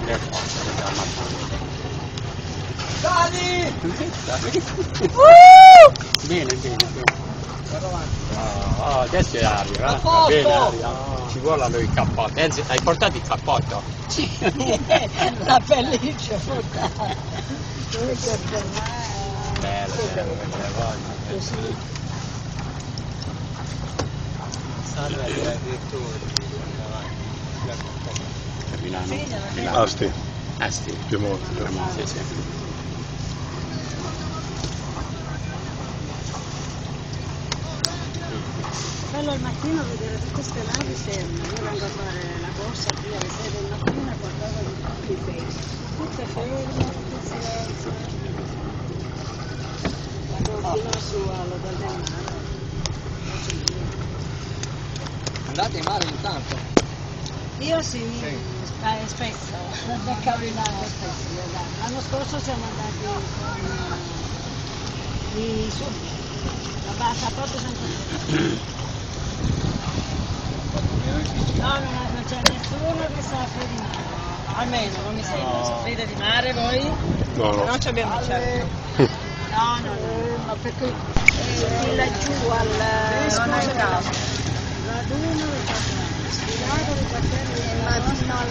per forza, perché ammazzano. Dani! Bene, bene, bene. Adesso arriva, va Cappotto! bene, arriva. Ci vuole allora il cappotto. Enzo, hai portato il cappotto? Sì, la pelliccia portata. Bello, Bello, bello, così. Salve ai direttori. Milano. Asti, Sì. Piemonte. Sì, sì. Bello al mattino vedere tutte queste navi ferme. Io vengo a fare la corsa qui alle 6 del mattino e guardavo tutti i pesci. Tutte ferme, tutte silenzio. Vado fino su allo del mare. Andate in mare intanto? Io sì, spesso, beccavo in mare spesso. L'anno scorso siamo andati con i sub. La bassa proprio sempre. No, non c'è nessuno che soffre di mare. Almeno non mi sembra. Soffrite di mare voi? No, no. Non ci abbiamo certo. No, ma perché laggiù non è caso. Raduno del quartiere, ma fino al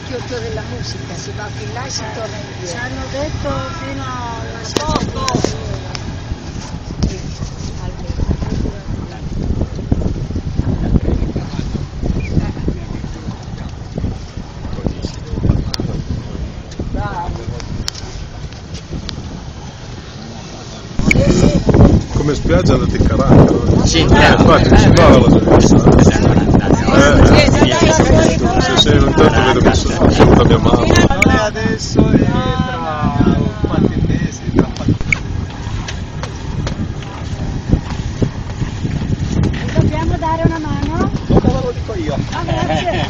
chiotto della musica, si va fin là e si torna indietro. Ci hanno detto fino alla scorsa. Come spiaggia andate in Caracca, no? Sì, infatti mi sembrava la se sei intanto vedo che saluta mia mamma. Non è adesso, è tra qualche mese, tra qualche Dobbiamo dare una mano? Dopo ve lo dico io. Ah, grazie.